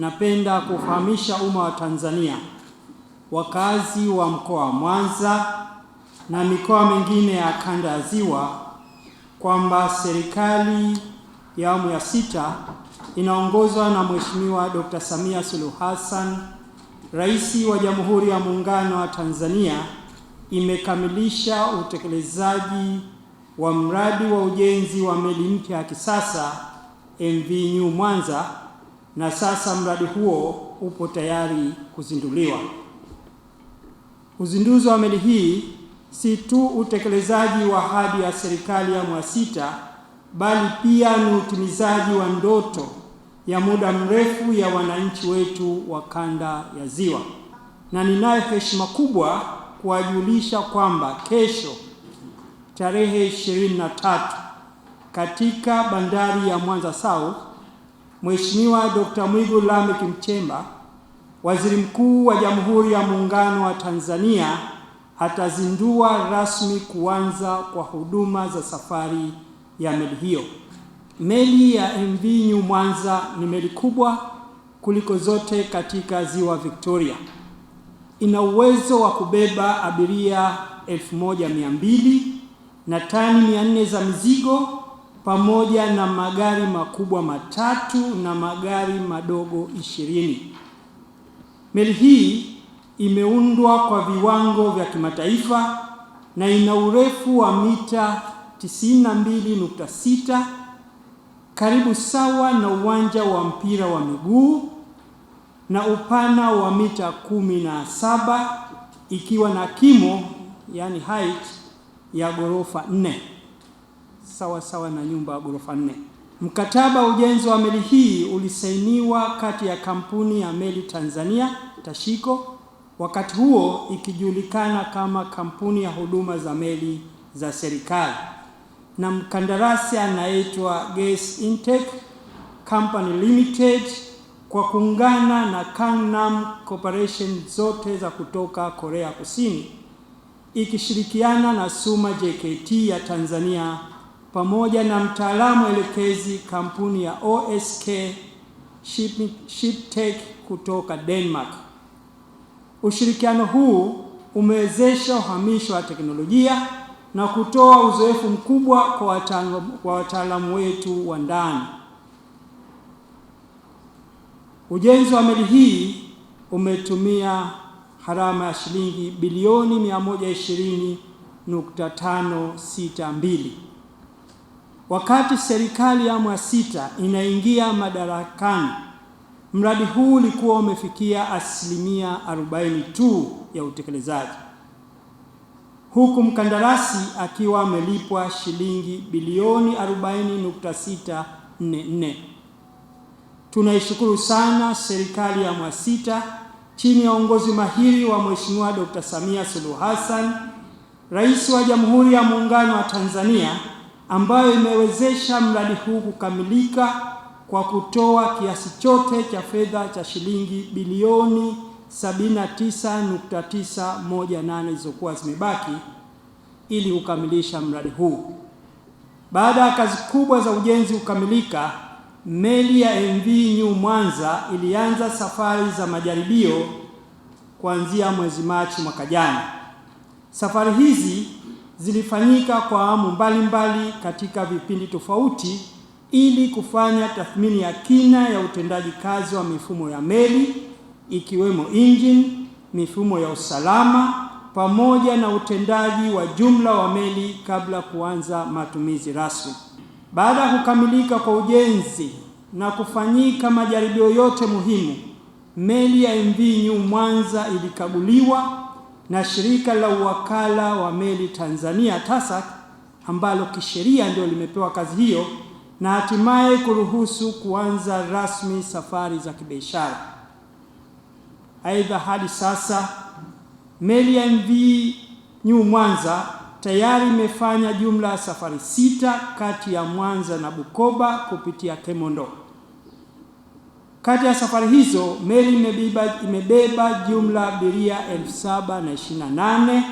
napenda kufahamisha umma wa Tanzania, wakazi wa mkoa wa Mwanza na mikoa mingine ya kanda ya Ziwa kwamba serikali ya awamu ya 6 inaongozwa na Mheshimiwa Dr. Samia Suluhu Hassan, Rais wa Jamhuri ya Muungano wa Tanzania, imekamilisha utekelezaji wa mradi wa ujenzi wa meli mpya ya kisasa MV New Mwanza, na sasa mradi huo upo tayari kuzinduliwa. Uzinduzi wa meli hii si tu utekelezaji wa ahadi ya serikali ya awamu ya 6, bali pia ni utimizaji wa ndoto ya muda mrefu ya wananchi wetu wa kanda ya Ziwa. Na ninayo heshima kubwa kuwajulisha kwamba kesho tarehe 23 katika bandari ya Mwanza South, Mheshimiwa Dr. Mwigulu Lameck Nchemba, Waziri Mkuu wa Jamhuri ya Muungano wa Tanzania, atazindua rasmi kuanza kwa huduma za safari ya meli hiyo. Meli ya MV New Mwanza ni meli kubwa kuliko zote katika Ziwa Victoria. Ina uwezo wa kubeba abiria 1200 na tani 400 za mizigo, pamoja na magari makubwa 3 na magari madogo 20. Meli hii imeundwa kwa viwango vya kimataifa na ina urefu wa mita 92.6, karibu sawa na uwanja wa mpira wa miguu, na upana wa mita 17, ikiwa na kimo yani height ya ghorofa 4, sawa na nyumba ya ghorofa 4. Mkataba wa ujenzi wa meli hii ulisainiwa kati ya kampuni ya meli Tanzania Tashiko, wakati huo ikijulikana kama kampuni ya huduma za meli za serikali, na mkandarasi anaitwa Gas Intake Company Limited, kwa kuungana na Gangnam Corporation zote za kutoka Korea Kusini, ikishirikiana na Suma JKT ya Tanzania pamoja na mtaalamu elekezi kampuni ya OSK Shiptech kutoka Denmark. Ushirikiano huu umewezesha uhamisho wa teknolojia na kutoa uzoefu mkubwa kwa wataalamu wetu wa ndani. Ujenzi wa meli hii umetumia gharama ya shilingi bilioni 120.562. Wakati serikali ya awamu ya 6 inaingia madarakani, mradi huu ulikuwa umefikia asilimia 40 tu ya utekelezaji, huku mkandarasi akiwa amelipwa shilingi bilioni 40.644. Tunaishukuru sana serikali ya awamu ya 6 chini ya uongozi mahiri wa Mheshimiwa Dr. Samia Suluhu Hassan, Rais wa Jamhuri ya Muungano wa Tanzania, ambayo imewezesha mradi huu kukamilika kwa kutoa kiasi chote cha fedha cha shilingi bilioni 79.918 zilizokuwa zimebaki ili kukamilisha mradi huu. Baada ya kazi kubwa za ujenzi kukamilika, meli ya MV New Mwanza ilianza safari za majaribio kuanzia mwezi Machi mwaka jana. Safari hizi zilifanyika kwa awamu mbalimbali katika vipindi tofauti ili kufanya tathmini ya kina ya utendaji kazi wa mifumo ya meli, ikiwemo engine, mifumo ya usalama, pamoja na utendaji wa jumla wa meli kabla kuanza matumizi rasmi. Baada ya kukamilika kwa ujenzi na kufanyika majaribio yote muhimu, meli ya MV New Mwanza ilikaguliwa na shirika la uwakala wa meli Tanzania TASAC, ambalo kisheria ndio limepewa kazi hiyo, na hatimaye kuruhusu kuanza rasmi safari za kibiashara. Aidha, hadi sasa meli ya MV New Mwanza tayari imefanya jumla ya safari 6 kati ya Mwanza na Bukoba kupitia Kemondo. Kati ya safari hizo, meli imebeba jumla abiria 728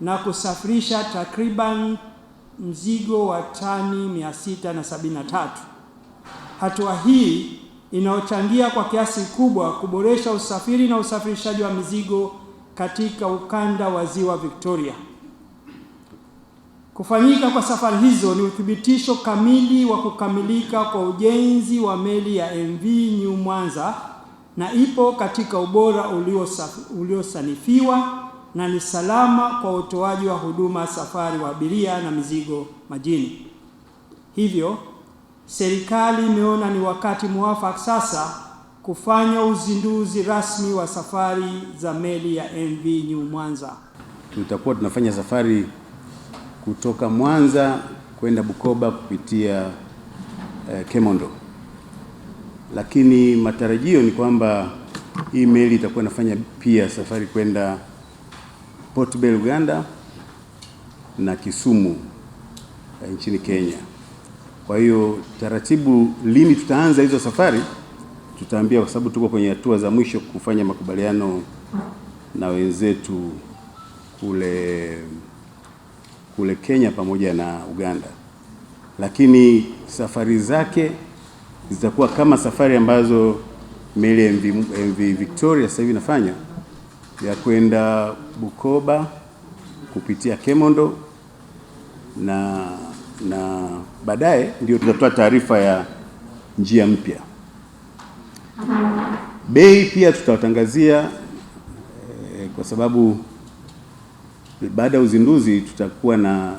na kusafirisha takriban mzigo wa tani 673. Hatua hii inayochangia kwa kiasi kikubwa kuboresha usafiri na usafirishaji wa mizigo katika ukanda wa Ziwa Victoria. Kufanyika kwa safari hizo ni uthibitisho kamili wa kukamilika kwa ujenzi wa meli ya MV New Mwanza na ipo katika ubora uliosanifiwa na ni salama kwa utoaji wa huduma safari wa abiria na mizigo majini. Hivyo, serikali imeona ni wakati muafaka sasa kufanya uzinduzi rasmi wa safari za meli ya MV New Mwanza. Tutakuwa tunafanya safari kutoka Mwanza kwenda Bukoba kupitia Kemondo. Lakini matarajio ni kwamba hii meli itakuwa inafanya pia safari kwenda Port Bell Uganda na Kisumu nchini Kenya. Kwa hiyo taratibu lini tutaanza hizo safari tutaambia, kwa sababu tuko kwenye hatua za mwisho kufanya makubaliano na wenzetu kule Kenya pamoja na Uganda. Lakini safari zake zitakuwa kama safari ambazo meli MV Victoria sasa hivi inafanya, ya kwenda Bukoba kupitia Kemondo na baadaye ndio tutatoa taarifa ya njia mpya. Bei pia tutawatangazia kwa sababu baada ya uzinduzi tutakuwa na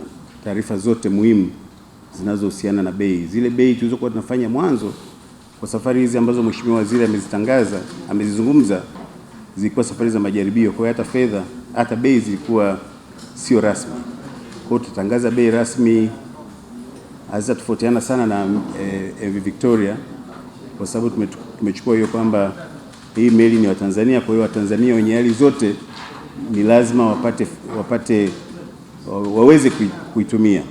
taarifa zote muhimu zinazohusiana na bei. Zile bei tulizokuwa tunafanya mwanzo kwa safari hizi ambazo Mheshimiwa Waziri amezizungumza zilikuwa safari za majaribio, kwa hiyo hata bei zilikuwa sio rasmi. Kwa hiyo tutatangaza bei rasmi, hazitatofautiana sana na MV Victoria kwa sababu tumechukua hiyo kwamba hii meli ni wa Tanzania. Kwa hiyo Watanzania wenye hali zote ni lazima waweze kuitumia.